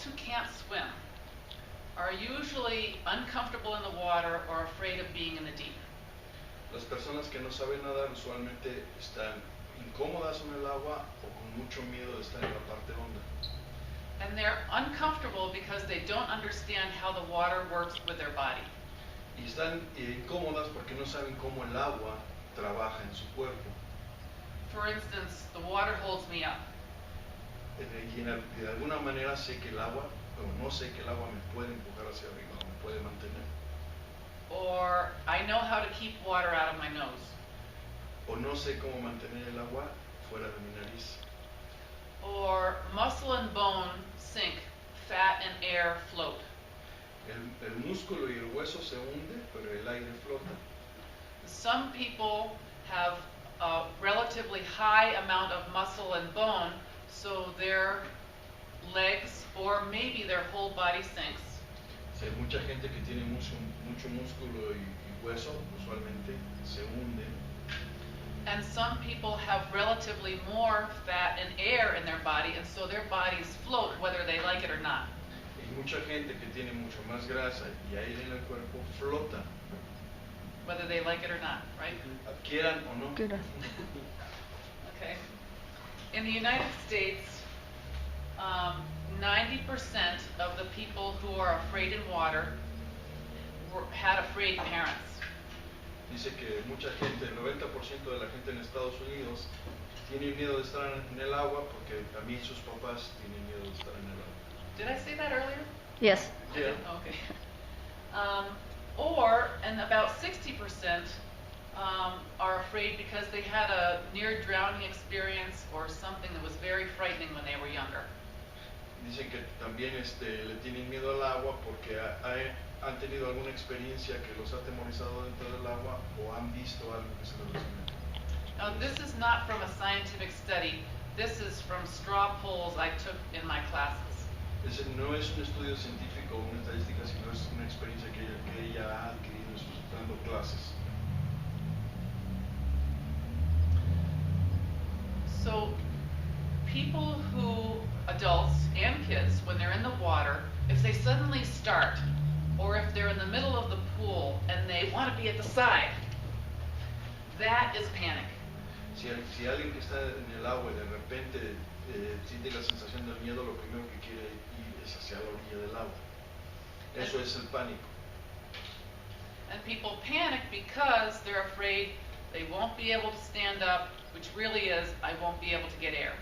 adults who can't swim are usually uncomfortable in the water or afraid of being in the deep. Las personas que no saben nadar usualmente están incómodas en el agua o con mucho miedo de estar en la parte honda. And they're uncomfortable because they don't understand how the water works with their body. Y están incómodas porque no saben cómo el agua trabaja en su cuerpo. For instance, the water holds me up. Y de alguna manera sé que el agua, o no sé que el agua me puede empujar hacia arriba, o me puede mantener. Or I know how to keep water out of my nose. O no sé cómo mantener el agua fuera de mi nariz. Or muscle and bone sink, fat and air float. El músculo y el hueso se hunde, pero el aire flota. Some people have a relatively high amount of muscle and bone, so their legs or maybe their whole body sinks. Si hay mucha gente que tiene mucho músculo y hueso, usualmente se hunde. And some people have relatively more fat and air in their body, and so their bodies float whether they like it or not. Y mucha gente que tiene mucho más grasa y aire en el cuerpo flota. Whether they like it or not, right? Quieran o no. Okay. In the United States, 90% of the people who are afraid in water had afraid parents. Dice que mucha gente, el 90% de la gente en Estados Unidos tiene miedo de estar en el agua porque también sus papás tienen miedo de estar en el agua. Did I say that earlier? Yes. Yeah. Okay. And about 60% are afraid because they had a near drowning experience or something that was very frightening when they were younger. Dicen que también le tienen miedo al agua porque han tenido alguna experiencia que los ha atemorizado dentro del agua o han visto algo que se les resume. Now, this is not from a scientific study. This is from straw polls I took in my classes. Ese no es un estudio científico o una estadística, sino es una experiencia que ella ha adquirido dando clases. So, people who, adults and kids, when they're in the water, if they suddenly start, or if they're in the middle of the pool and they want to be at the side, that is panic. Si alguien que está en el agua y de repente siente la sensación del miedo, lo primero que quiere ir es hacia la orilla del agua. Eso es el pánico. And people panic because they're afraid they won't be able to stand up, which really is, I won't be able to get air.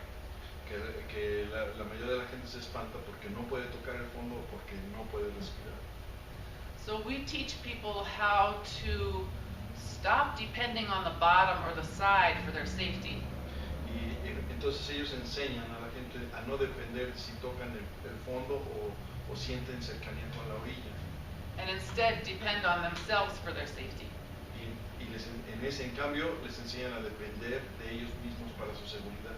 Que la mayoría de la gente se espanta porque no puede tocar el fondo o porque no puede respirar. So we teach people how to stop depending on the bottom or the side for their safety. Y entonces ellos enseñan a la gente a no depender si tocan el fondo o sienten cercanía con la orilla. And instead depend on themselves for their safety. Y en cambio les enseñan a depender de ellos mismos para su seguridad.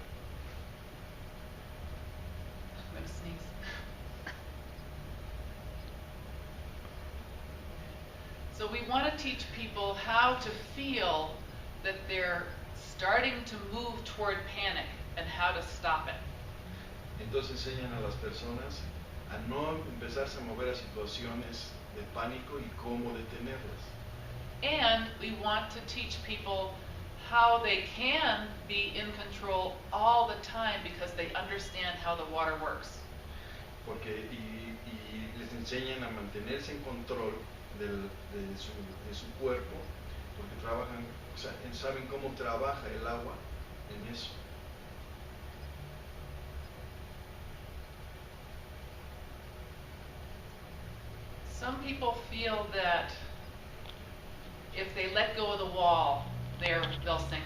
I'm going to sneeze. So we want to teach people how to feel that they're starting to move toward panic and how to stop it. Entonces enseñan a las personas a no empezarse a mover a situaciones de pánico y cómo detenerlas. And we want to teach people how they can be in control all the time because they understand how the water works. Porque les enseñan a mantenerse en control de su cuerpo, porque trabajan, o sea, saben cómo trabaja el agua en eso. Some people feel that if they let go of the wall, they'll sink.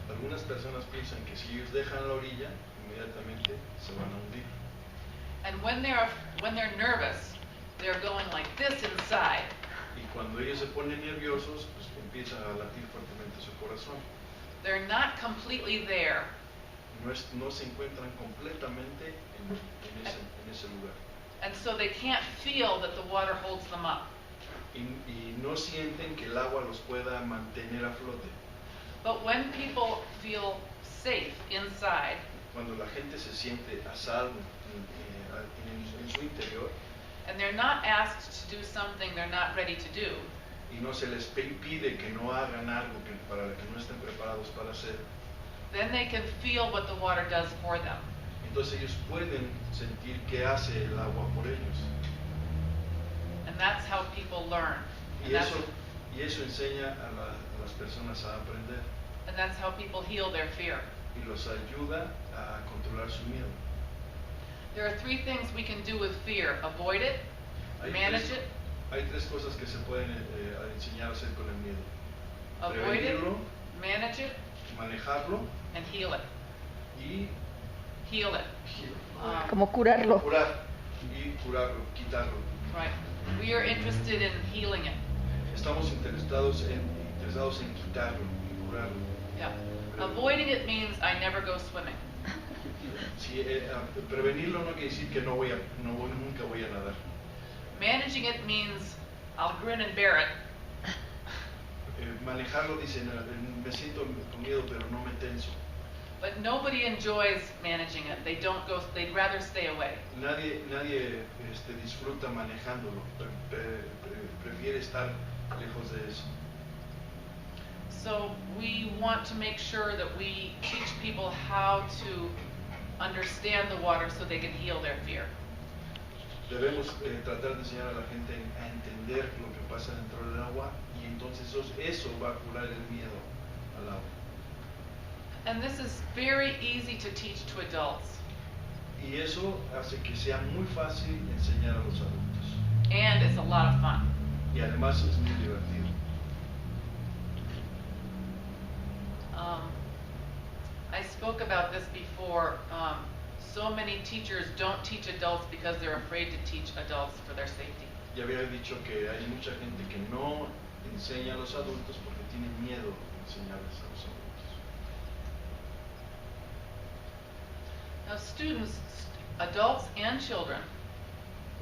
Algunas personas piensan que si ellos dejan la orilla, inmediatamente se van a hundir. And when they're nervous, they're going like this inside. Y cuando ellos se ponen nerviosos, pues empieza a latir fuertemente su corazón. They're not completely there. No se encuentran completamente en ese lugar. And so they can't feel that the water holds them up. Y no sienten que el agua los pueda mantener a flote. But when people feel safe inside, cuando la gente se siente a salvo en su interior and they're not asked to do something they're not ready to do, y no se les pide que no hagan algo para que no estén preparados para hacer, then they can feel what the water does for them. entonces ellos pueden sentir qué hace el agua por ellos. And that's how people learn. Y eso enseña a las personas a aprender And that's how people heal their fear. y los ayuda a controlar su miedo. There are 3 things we can do with fear: avoid it, manage it, Hay 3 cosas que se pueden enseñar a hacer con el miedo. avoid it, Prevenirlo, manage it, manejarlo and heal it. y Heal it. Como curarlo. curar y curarlo, quitarlo. Right. We are interested in healing it. Estamos interesados en quitarlo y curarlo. Yeah. Avoiding it means I never go swimming. Si, prevenirlo no quiere decir que nunca voy a nadar. Managing it means I'll grin and bear it. Manejarlo dice, no, me siento con miedo pero no me tenso. But nobody enjoys managing it. They'd rather stay away. Nadie disfruta manejándolo, prefiere estar lejos de eso. So we want to make sure that we teach people how to understand the water so they can heal their fear. Debemos tratar de enseñar a la gente a entender lo que pasa dentro del agua y entonces eso va a curar el miedo al agua. And this is very easy to teach to adults. Y eso hace que sea muy fácil enseñar a los adultos. And it's a lot of fun. Y además es muy divertido. I spoke about this before. So many teachers don't teach adults because they're afraid to teach adults for their safety. Ya había dicho que hay mucha gente que no enseña a los adultos porque tienen miedo de enseñarles a los adultos. Now students, adults and children,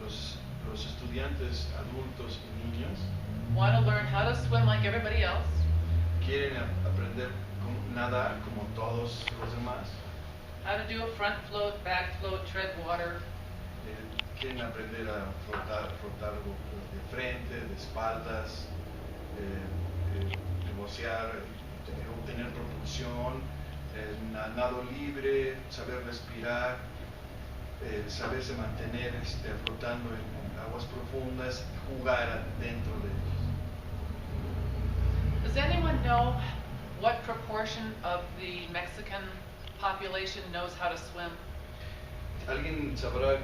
Los estudiantes adultos y niños want to learn how to swim like everybody else, quieren aprender a nadar como todos los demás, how to do a front float, back float, tread water, quieren aprender a flotar de frente, de espaldas, negociar, obtener propulsión, nado libre, saber respirar, saberse mantener flotando en aguas profundas, jugar dentro de ellos. Does anyone know what proportion of the Mexican population knows how to swim? ¿Alguien sabrá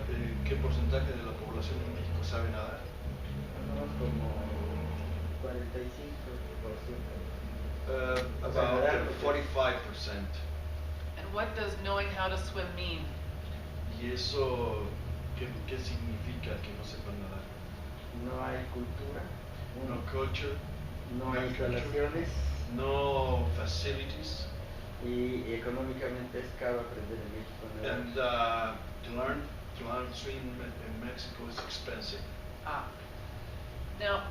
qué porcentaje de la población de México sabe nadar? Como 45%. About 45%. And what does knowing how to swim mean? ¿Y eso qué significa que no sepan nadar? No hay cultura, No culture, no hay instalaciones no facilities, y económicamente es caro aprender en México a nadar. and to learn to swim in Mexico is expensive. Now,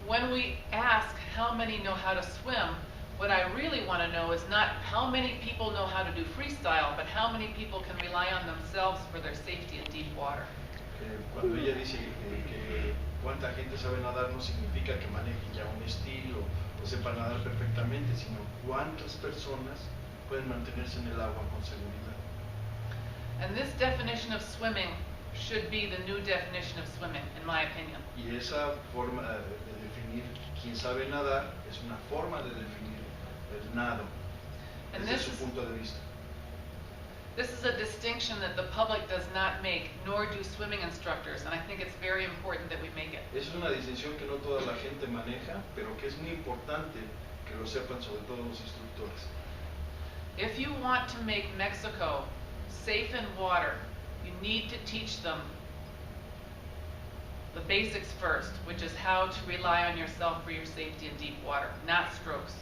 when we ask how many know how to swim, what I really want to know is not how many people know how to do freestyle, but how many people can rely on themselves for their safety in deep water. Cuando ella dice que cuánta gente sabe nadar no significa que manejen ya un estilo o sepan nadar perfectamente, sino cuántas personas pueden mantenerse en el agua con seguridad. And this definition of swimming should be the new definition of swimming, in my opinion. Y esa forma de definir quién sabe nadar es una forma de definir el nado And desde this su is, punto de vista. this is a distinction that the public does not make, nor do swimming instructors, and I think it's very important that we make it. Es una distinción que no toda la gente maneja, pero que es muy importante que lo sepan sobre todo los instructores. If you want to make Mexico safe in water, you need to teach them the basics first, which is how to rely on yourself for your safety in deep water, not strokes.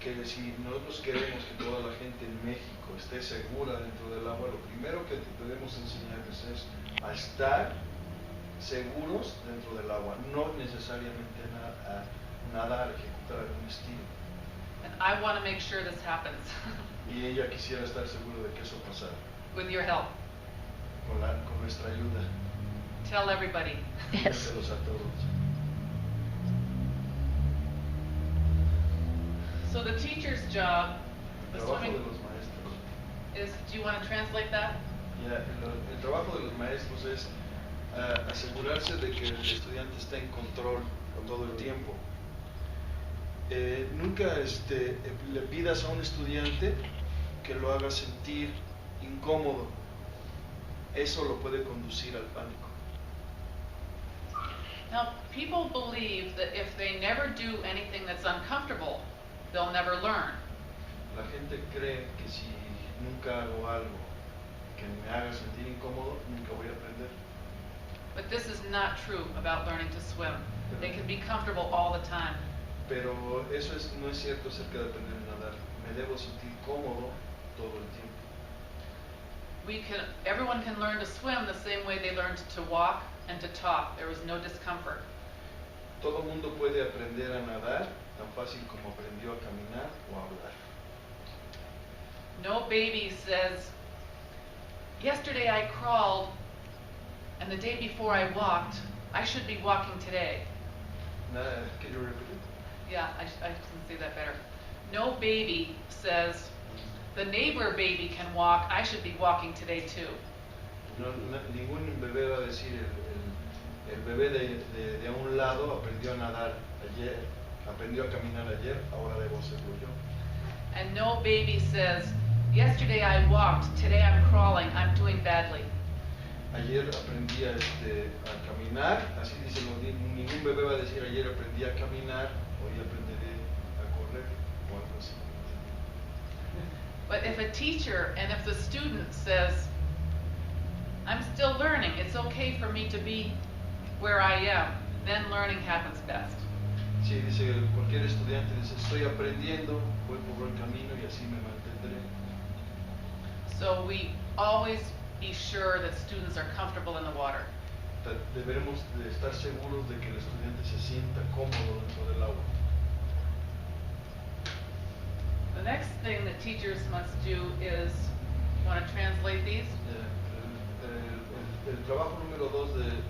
Que si nosotros queremos que toda la gente en México esté segura dentro del agua, lo primero que debemos enseñarles es a estar seguros dentro del agua, no necesariamente a nadar, ejecutar un estilo. And I want to make sure this happens Y ella quisiera estar seguro de que eso pasara, with your help. con nuestra ayuda. Tell everybody. Yes. Dígaselos a todos. So the teacher's job, El the trabajo swimming, de los maestros. is, do you want to translate that? Ya, el trabajo de los maestros es asegurarse de que el estudiante esté en control todo el tiempo. Nunca le pidas a un estudiante que lo haga sentir incómodo. Eso lo puede conducir al pánico. Now, people believe that if they never do anything that's uncomfortable, they'll never learn. La gente cree que si nunca hago algo que me haga sentir incómodo, nunca voy a aprender. But this is not true about learning to swim. They can be comfortable all the time. Pero eso no es cierto acerca de aprender a nadar. Me debo sentir cómodo todo el tiempo. Everyone can learn to swim the same way they learned to walk and to talk. There was no discomfort. Todo mundo puede aprender a nadar tan fácil como aprendió a caminar o a hablar. No baby says, yesterday I crawled and the day before I walked. I should be walking today. Can you repeat it? Yeah, I can say that better. No baby says, the neighbor baby can walk. I should be walking today too. Ningún bebé va a decir el bebé de a un lado aprendió a nadar ayer, aprendió a caminar ayer, ahora debo hacerlo yo. And no baby says, yesterday I walked, today I'm crawling, I'm doing badly. Ayer aprendí a caminar, así dice, ningún bebé va a decir ayer aprendí a caminar, hoy aprenderé a correr o algo así. But if a teacher and if the student says, I'm still learning, it's okay for me to be where I am, then learning happens best. Sí, dice, cualquier estudiante dice, estoy aprendiendo, voy por buen camino y así me mantendré. So we always be sure that students are comfortable in the water. Deberemos de estar seguros de que el estudiante se sienta cómodo dentro del agua. The next thing that teachers must do is, you want to translate these? El trabajo número 2 del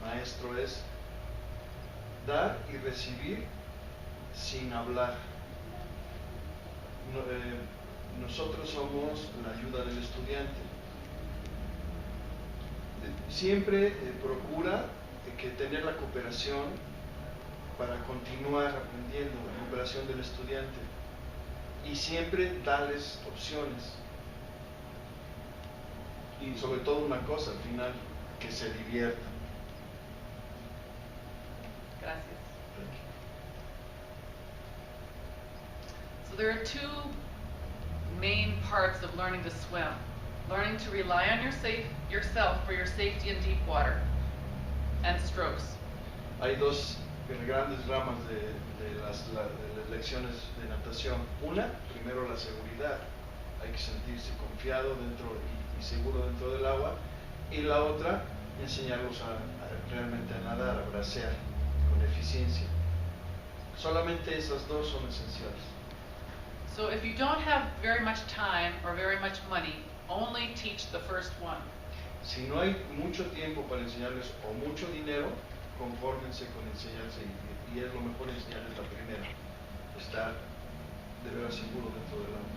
maestro es dar y recibir sin hablar. Nosotros somos la ayuda del estudiante. Siempre procura que tener la cooperación para continuar aprendiendo, la cooperación del estudiante, y siempre darles opciones. Y sobre todo una cosa al final, que se diviertan. Gracias. So there are two main parts of learning to swim. Learning to rely on yourself for your safety in deep water, and strokes. Hay dos grandes ramas de las lecciones de natación. Una, primero la seguridad. Hay que sentirse confiado dentro y seguro dentro del agua. Y la otra, enseñarlos realmente a nadar, a bracear con eficiencia. Solamente esas dos son esenciales. So if you don't have very much time or very much money, only teach the first one. Si no hay mucho tiempo para enseñarles o mucho dinero, confórmense con enseñarse y es lo mejor enseñarles la primera. Estar de veras seguro dentro del agua.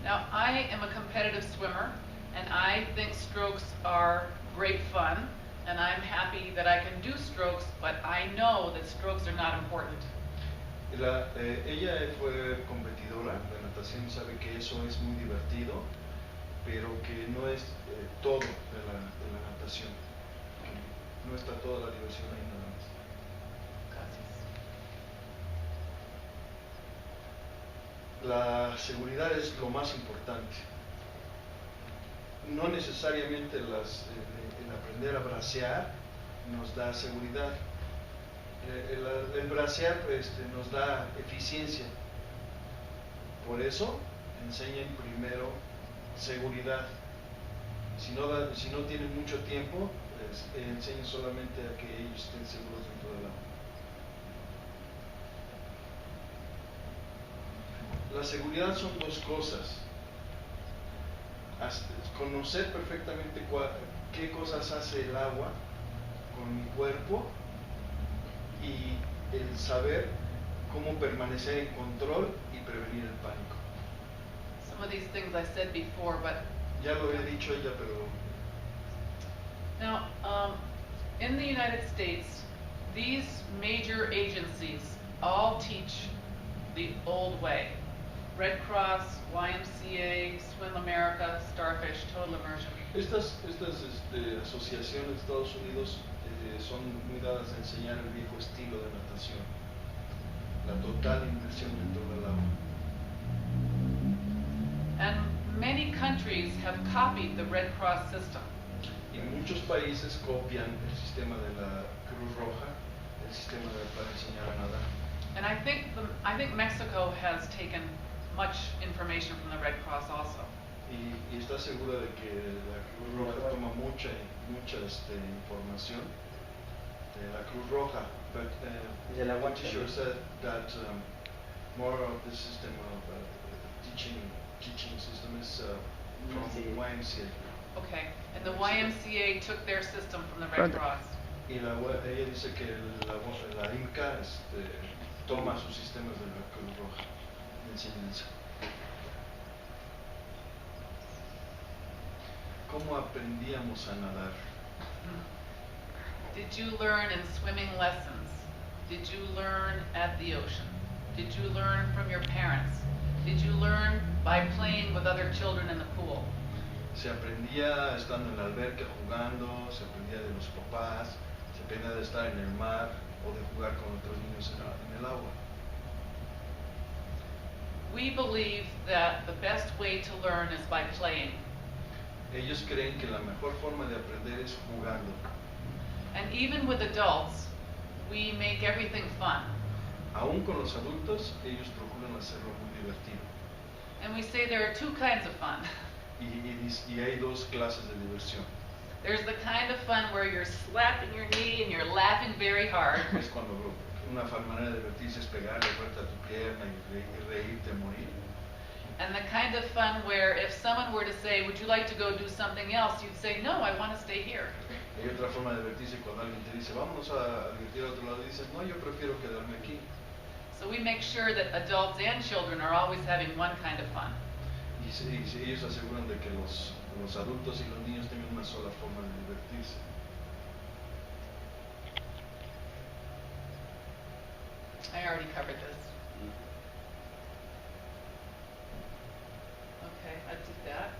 Now, I am a competitive swimmer, and I think strokes are great fun, and I'm happy that I can do strokes, but I know that strokes are not important. Ella fue competidora de natación y sabe que eso es muy divertido, pero que no es todo de la natación. No está toda la diversión ahí nada más. Gracias. La seguridad es lo más importante. No necesariamente el aprender a bracear nos da seguridad. El bracear nos da eficiencia. Por eso enseñen primero seguridad. Si no tienen mucho tiempo, enseñen solamente a que ellos estén seguros dentro del agua. La seguridad son dos cosas. Conocer perfectamente qué cosas hace el agua con mi cuerpo y el saber cómo permanecer en control y prevenir el pánico. Some of these things I said before, but Ya lo había dicho ella, pero now, in the United States, these major agencies all teach the old way. Red Cross, YMCA, Swim America, Starfish, Total Immersion. estas asociaciones de Estados Unidos son muy dadas a enseñar el viejo estilo de natación, la total inmersión dentro del agua. And many countries have copied the Red Cross system. Y muchos países copian el sistema de la Cruz Roja, el sistema para enseñar a nadar. And I think Mexico has taken much information from the Red Cross also. Y está segura de que la Cruz Roja toma mucha información de la Cruz Roja, but the teacher said that more of the system of teaching system is from YMCA. Okay, and the YMCA took their system from the Red Cross. Y ella dice que la IMCA toma sus sistemas de la Cruz Roja de enseñanza. ¿Cómo aprendíamos a nadar? Did you learn in swimming lessons? Did you learn at the ocean? Did you learn from your parents? Did you learn by playing with other children in the pool? Se aprendía estando en la alberca jugando, se aprendía de los papás, se aprendía de estar en el mar o de jugar con otros niños en el agua. We believe that the best way to learn is by playing. Ellos creen que la mejor forma de aprender es jugando. And even with adults, we make everything fun. Aún con los adultos, ellos procuran hacerlo muy divertido. And we say there are two kinds of fun. Y hay dos clases de diversión. There's the kind of fun where you're slapping your knee and you're laughing very hard. Es cuando una manera de divertirse es pegarle fuerte a tu pierna y reírte a morir. And the kind of fun where if someone were to say, would you like to go do something else? You'd say, no, I want to stay here. Hay otra forma de divertirse cuando alguien te dice, vámonos a divertir a otro lado, y dices, no, yo prefiero quedarme aquí. So we make sure that adults and children are always having one kind of fun. Y ellos aseguran de que los adultos y los niños tengan una sola forma de divertirse. I already covered this. Okay, I did that.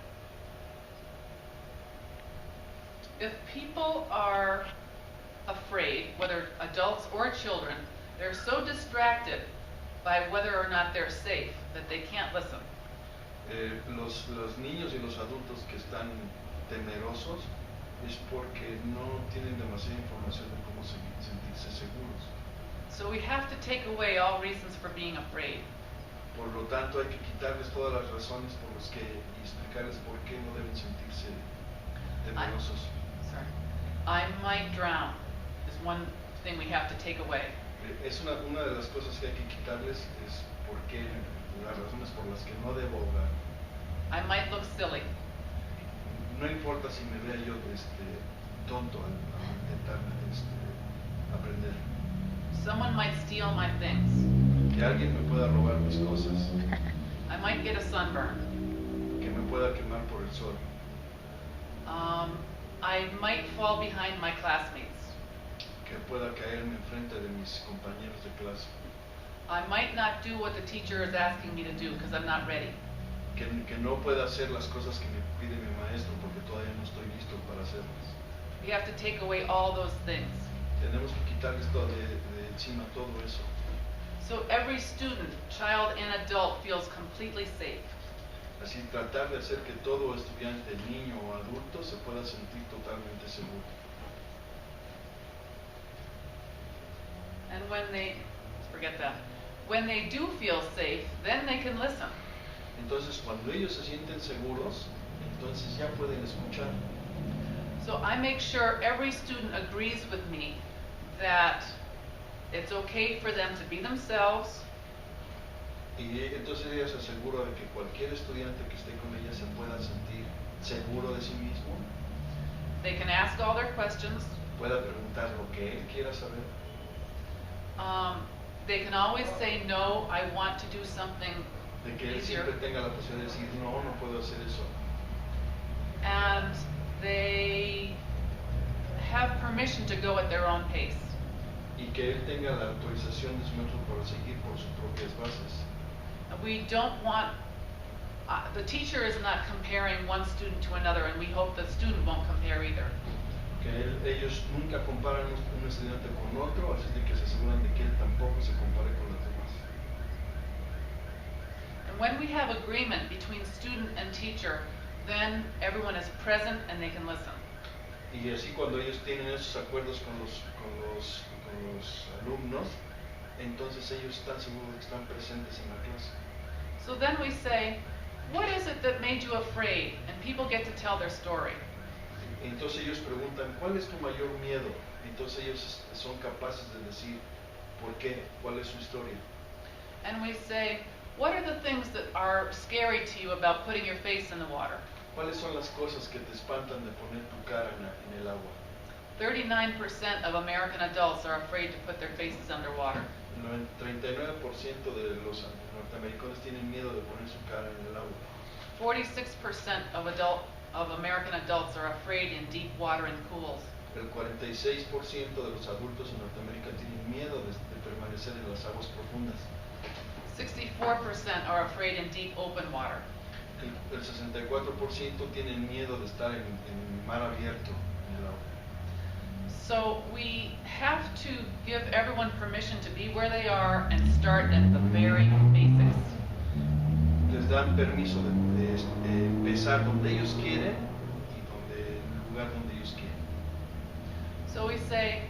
If people are afraid, whether adults or children, they're so distracted by whether or not they're safe that they can't listen. Los niños y los adultos que están temerosos es porque no tienen demasiada información de cómo sentirse seguros. So we have to take away all reasons for being afraid. Por lo tanto, hay que quitarles todas las razones por las que y explicarles por qué no deben sentirse temerosos. Sorry. I might drown is one thing we have to take away. Es una de las cosas que hay que quitarles es por qué, las razones por las que no debo ahogar. I might look silly. No importa si me vea yo tonto al intentar aprender. Someone might steal my things. Que alguien me pueda robar mis cosas. I might get a sunburn. Que me pueda quemar por el sol. I might fall behind my classmates. Que pueda caerme enfrente de mis compañeros de clase. I might not do what the teacher is asking me to do because I'm not ready. Que no pueda hacer las cosas que me pide mi maestro porque todavía no estoy listo para hacerlas. We have to take away all those things. Tenemos que quitarles de encima todo eso. So every student, child and adult feels completely safe. Así tratar de hacer que todo estudiante, niño o adulto se pueda sentir totalmente seguro. And when they do feel safe, then they can listen. Entonces, cuando ellos se sienten seguros, entonces ya pueden escuchar. So I make sure every student agrees with me that it's okay for them to be themselves. Y entonces ella se asegura de que cualquier estudiante que esté con ella se pueda sentir seguro de sí mismo, They can ask all their questions. pueda preguntar lo que él quiera saber. They can always say, no, I want to do something De que él easier. siempre tenga la posibilidad de decir, no, no puedo hacer eso. And they have permission to go at their own pace. Y que él tenga la autorización de su maestro para seguir por sus propias bases. We don't want, the teacher is not comparing one student to another, and we hope the student won't compare either. Que ellos nunca comparan un estudiante con otro, así de que se aseguran de que él tampoco se compare con los demás. And when we have agreement between student and teacher, then everyone is present and they can listen. Y así cuando ellos tienen esos acuerdos con los alumnos, entonces ellos están seguros de que están presentes en la clase. So then we say, what is it that made you afraid? And people get to tell their story. Entonces ellos preguntan, ¿cuál es tu mayor miedo? Entonces ellos son capaces de decir, ¿por qué? ¿Cuál es su historia? And we say, what are the things that are scary to you about putting your face in the water? ¿Cuáles son las cosas que te espantan de poner tu cara en el agua? 39% of American adults are afraid to put their faces underwater. 39% de los norteamericanos tienen miedo de poner su cara en el agua. 46% of American adults are afraid in deep water and pools. El 46% de los adultos en Norteamérica tienen miedo de permanecer en las aguas profundas. 64% are afraid in deep open water. El 64% tienen miedo de estar en mar abierto en el agua. So we have to give everyone permission to be where they are and start at the very basics. Les dan permiso de empezar donde ellos quieren y en el lugar donde ellos quieren. So we say,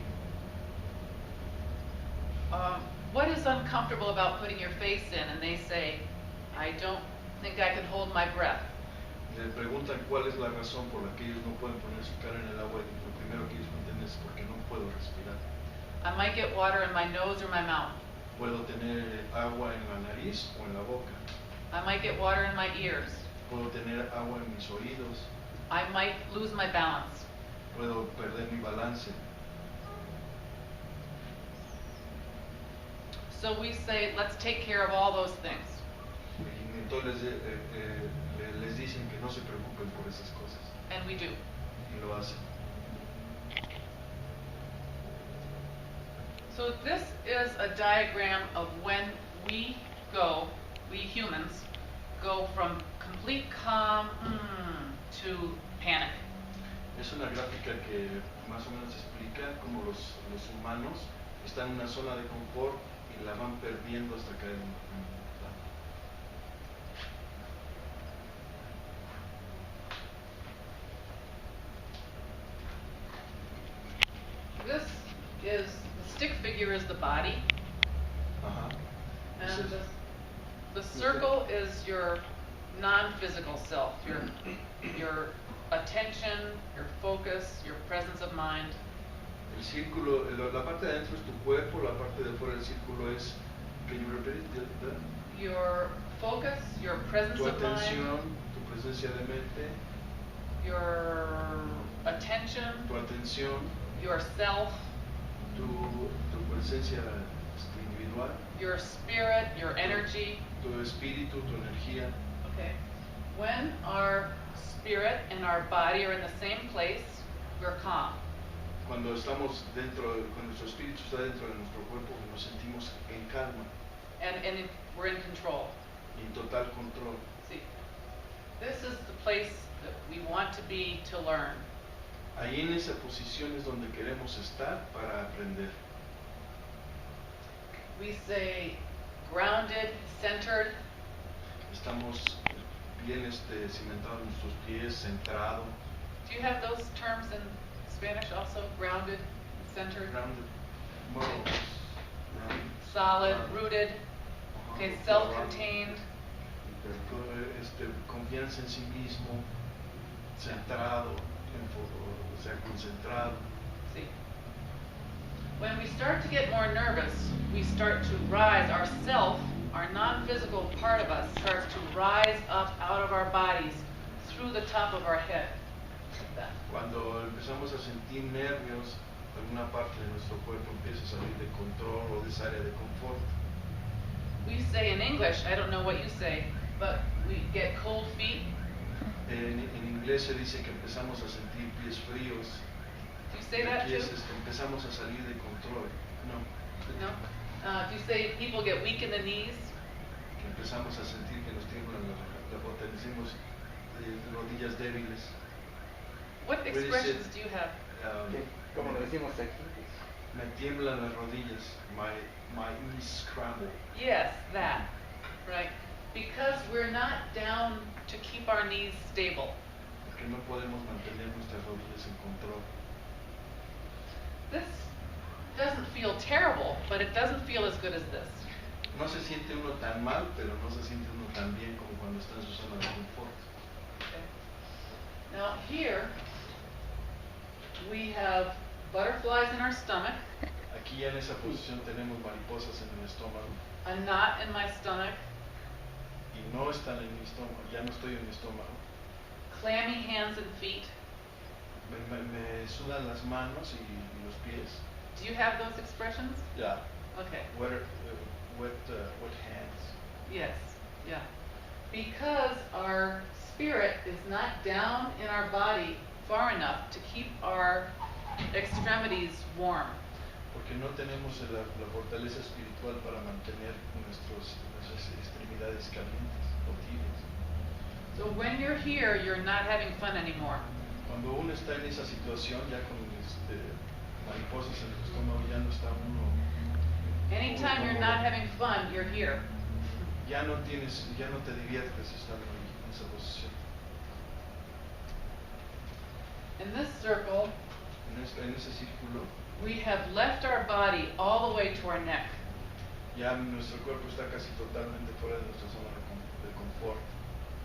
what is uncomfortable about putting your face in? And they say, I don't think I can hold my breath. Le preguntan cuál es la razón por la que ellos no pueden poner su cara en el agua y lo primero que ellos entienden es porque no puedo respirar. I might get water in my nose or my mouth. Puedo tener agua en la nariz o en la boca. I might get water in my ears. Puedo tener agua en mis oídos. I might lose my balance. Puedo perder mi balance. So we say, let's take care of all those things. Y entonces les dicen que no se preocupen por esas cosas. And we do. Y lo hacen. So this is a diagram of when we humans, go from complete calm to panic. Es una gráfica que más o menos explica cómo los humanos están en una zona de confort y la van perdiendo hasta caer en This is, the stick figure is the body. Ajá. And the circle is your non-physical self, your attention, your focus, your presence of mind. El círculo, la parte de adentro es tu cuerpo, la parte de fuera del círculo es, can you repeat it? Your focus, your presence Tu of mind, atención, tu presencia de mente, your attention, tu atención, your self, tu presencia individual, your spirit, your energy. tu espíritu, tu energía. Okay. When our spirit and our body are in the same place, we're calm. Cuando estamos cuando nuestro espíritu está dentro de nuestro cuerpo, nos sentimos en calma And we're in control. y en total control. See, this is the place that we want to be to learn. Ahí en esa posición es donde queremos estar para aprender. We say grounded, centered. Estamos bien cimentados en nuestros pies, centrado, Do you have those terms in Spanish also? Grounded, centered, grounded, moral, solid, rooted, okay, Ajá, self-contained. Confianza en sí mismo, centrado, o sea, concentrado. See, when we start to get more nervous, we start to rise. Our self our non-physical part of us starts to rise up out of our bodies through the top of our head. Like that. Cuando empezamos a sentir nervios, alguna parte de nuestro cuerpo empieza a salir de control o de esa área de confort. We say in English, I don't know what you say, but we get cold feet. En inglés se dice que empezamos a sentir pies fríos. Do you say that Aquí too? empezamos a salir de control. No. No? Do you say people get weak in the knees? Que empezamos a sentir que nos tiemblan decimos rodillas débiles. What expressions do you have? Como lo decimos aquí. Me tiemblan las rodillas. My knees scramble. Yes, that. Right. Because we're not down to keep our knees stable. Porque no podemos mantener nuestras rodillas en control. This doesn't feel terrible, but it doesn't feel as good as this. No se siente uno tan mal, pero no se siente uno tan bien como cuando está en su zona de confort. Okay. Now here we have butterflies in our stomach, Aquí ya en esa posición tenemos mariposas en el estómago a knot in my stomach, y no están en mi estómago, ya no estoy en mi estómago. clammy hands and feet. Me sudan las manos y los pies. Do you have those expressions? Ya. Okay. Wet hands. Yes. Yeah. Because our spirit is not down in our body far enough to keep our extremities warm. Porque no tenemos la fortaleza espiritual para mantener nuestras extremidades calientes o tibias. So when you're here, you're not having fun anymore. Cuando uno está en esa situación, ya con mariposas en el estómago, ya no está uno. Anytime you're not having fun, you're here. Ya no te diviertes estando en esa posición. In this circle, En ese círculo, we have left our body all the way to our neck. ya nuestro cuerpo está casi totalmente fuera de nuestra zona de confort.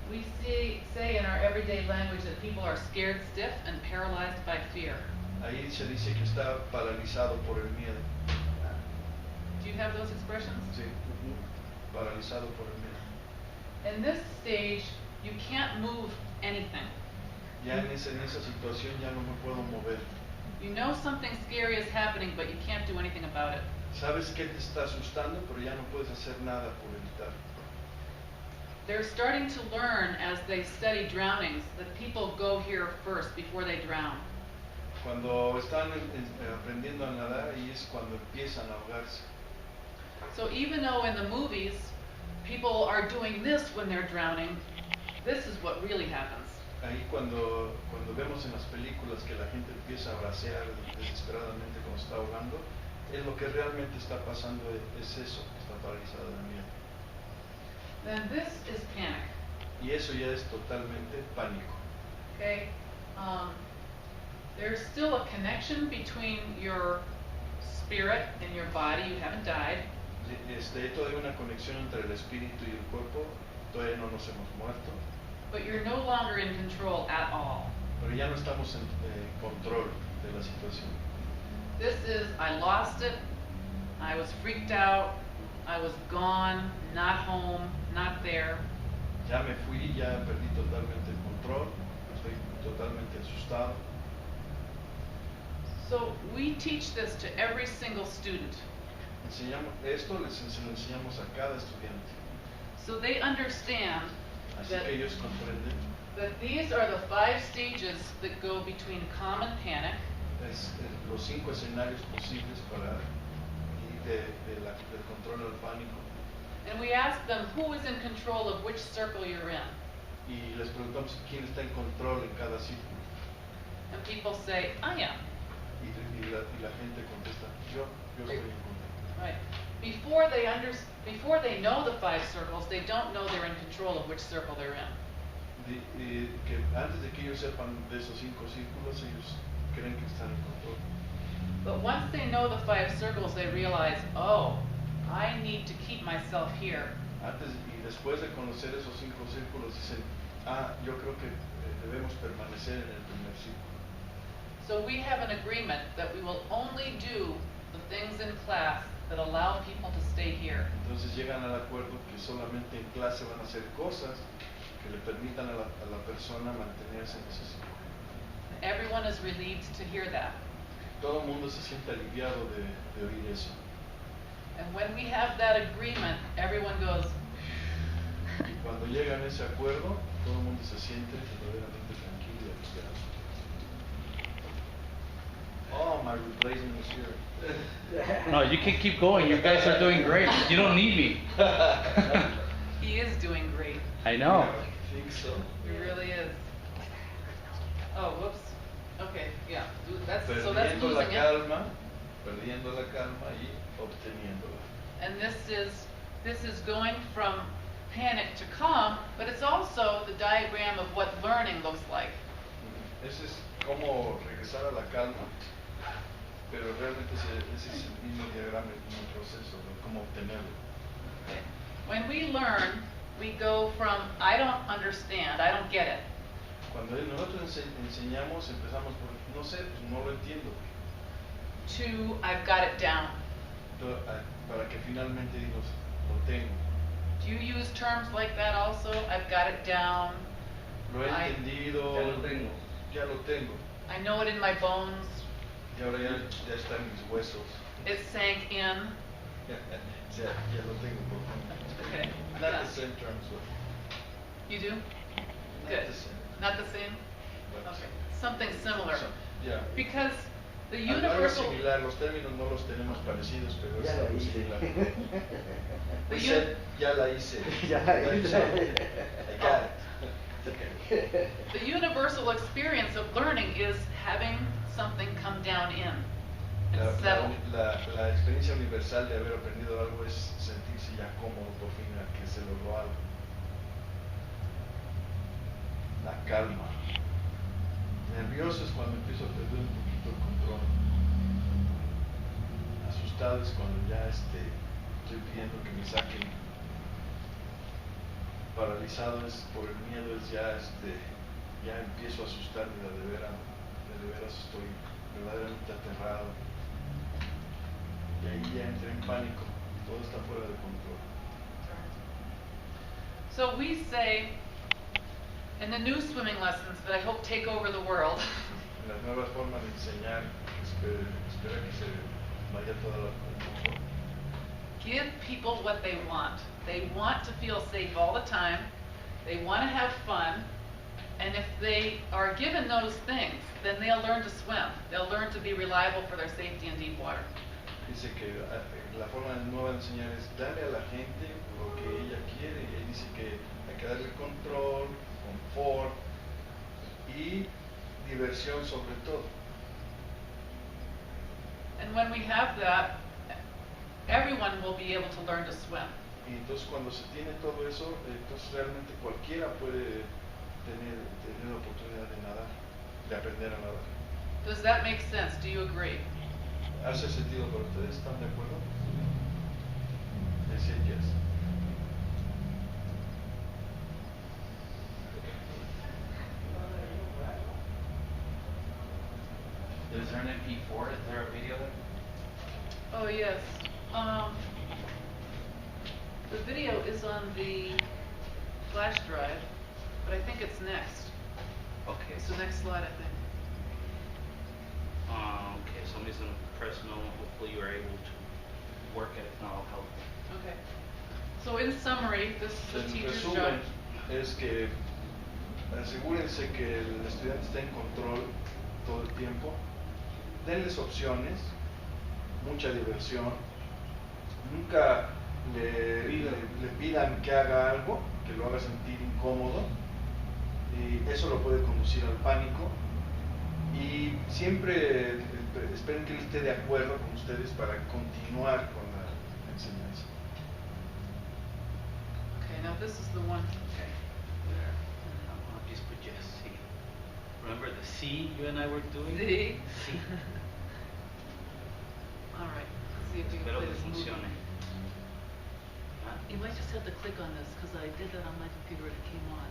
We say in our everyday language that people are scared stiff and paralyzed by fear. Ahí se dice que está paralizado por el miedo. Do you have those expressions? Sí, paralizado por el miedo. In this stage, you can't move anything. Ya en esa situación ya no me puedo mover. You know something scary is happening, but you can't do anything about it. Sabes que te está asustando, pero ya no puedes hacer nada por evitarlo. They're starting to learn as they study drownings that people go here first before they drown. Cuando están aprendiendo a nadar, ahí es cuando empiezan a ahogarse. So even though in the movies people are doing this when they're drowning, this is what really happens. Ahí cuando vemos en las películas que la gente empieza a bracear desesperadamente cuando está ahogando, es lo que realmente está pasando, es eso, está paralizado de miedo. Then this is panic. Y eso ya es totalmente pánico. Okay? There's still a connection between your spirit and your body. You haven't died. Todavía una conexión entre el espíritu y el cuerpo, todavía no nos hemos muerto. But you're no longer in control at all. Pero ya no estamos en control de la situación. This is, I lost it, I was freaked out, I was gone, not home, not there. Ya me fui, ya perdí totalmente el control, estoy totalmente asustado. So we teach this to every single student. Esto lo enseñamos a cada estudiante. So they understand Así that, que ellos comprenden. that these are the 5 stages that go between calm and panic. Los 5 escenarios posibles para ir del control al pánico. And we ask them who is in control of which circle you're in. Y les preguntamos quién está en control en cada círculo. And people say, I am. Y la gente contesta, yo estoy en control. Right. Before they know the 5 circles, they don't know they're in control of which circle they're in. Que antes de que ellos sepan de esos 5 círculos, ellos creen que están en control. But once they know the 5 circles, they realize, oh, I need to keep myself here. Antes y después de conocer esos 5 círculos, dicen, yo creo que debemos permanecer en el primer círculo. So we have an agreement that we will only do the things in class that allow people to stay here. Entonces llegan al acuerdo que solamente en clase van a hacer cosas que le permitan a la persona mantenerse en ese sitio. Everyone is relieved to hear that. Todo el mundo se siente aliviado de oír eso. And when we have that agreement, everyone goes, Y cuando llegan a ese acuerdo, todo el mundo se siente verdaderamente tranquilo y aliviado. Oh, my replacement is here. No, you can keep going. You guys are doing great. You don't need me. he is doing great. I know. I think so. He really is. Oh, whoops. Okay, yeah. That's Perdiendo so that's la losing it. calma, perdiendo la calma y obteniéndola. And this is going from panic to calm, but it's also the diagram of what learning looks like. Ese es como regresar a la calma, pero realmente ese es el mismo diagrama, el mismo proceso, de cómo obtenerlo. Okay. When we learn, we go from I don't understand, I don't get it, Cuando nosotros enseñamos, empezamos por, no sé, pues no lo entiendo, to I've got it down. para que finalmente digo, lo tengo. Do you use terms like that also? I've got it down. Lo he entendido, Ya lo tengo. ya lo tengo, I know it in my bones. y ahora ya está en mis huesos. It sank in. Ya lo tengo por dentro. Okay. Not Yeah. the same terms, but You do? not Good. the same. Not the same? But Okay. Something similar. yeah. Because the Algo universal similar, los términos no los tenemos parecidos, pero es Ya lo algo hice. similar. The We uni- said, ya la hice. Ya la hice. I got it. Okay. the universal experience of learning is having something come down in and settle. La experiencia universal de haber aprendido algo es sentirse ya cómodo por fin a que se logró algo. La calma. Nervioso es cuando empiezo a perder un poquito el control. Asustado es cuando ya estoy pidiendo que me saquen. Paralizado es por el miedo, es ya ya empiezo a asustarme de veras estoy verdaderamente aterrado. Y ahí ya entré en pánico, todo está fuera de control. So we say in the new swimming lessons that I hope take over the world, Las nuevas formas de enseñar, espera que se vaya toda la mundo. give people what they want. They want to feel safe all the time. They want to have fun. And if they are given those things, then they'll learn to swim. They'll learn to be reliable for their safety in deep water. Dice que la forma nueva de enseñar es darle a la gente lo que ella quiere. Y ahí dice que hay que darle control, confort y diversión sobre todo. And when we have that, everyone will be able to learn to swim. Y entonces cuando se tiene todo eso, entonces realmente cualquiera puede tener la oportunidad de nadar, de aprender a nadar. Does that make sense? Do you agree? ¿Hace sentido para ustedes? ¿Están de acuerdo? Decir yes. Is there an MP4? Is there a video there? Oh, yes. The video is on the flash drive, but I think it's next. Okay. It's the next slide, I think. Okay, somebody's gonna press no. Hopefully you are able to work it. If not, I'll help. Okay. So in summary, this is the El teacher's resumen job. es que asegúrense que el estudiante esté en control todo el tiempo, denles opciones, mucha diversión, nunca le pidan que haga algo que lo haga sentir incómodo, y eso lo puede conducir al pánico, y siempre esperen que él esté de acuerdo con ustedes para continuar con la enseñanza. Okay, now this is the one. Okay. There. I'll just put yes. C. Remember the C you and I were doing? See? C. All right. Let's see if we can Espero play que this movie. funcione. ¿Ah? You might just have to click on this because I did that on my computer and it came on.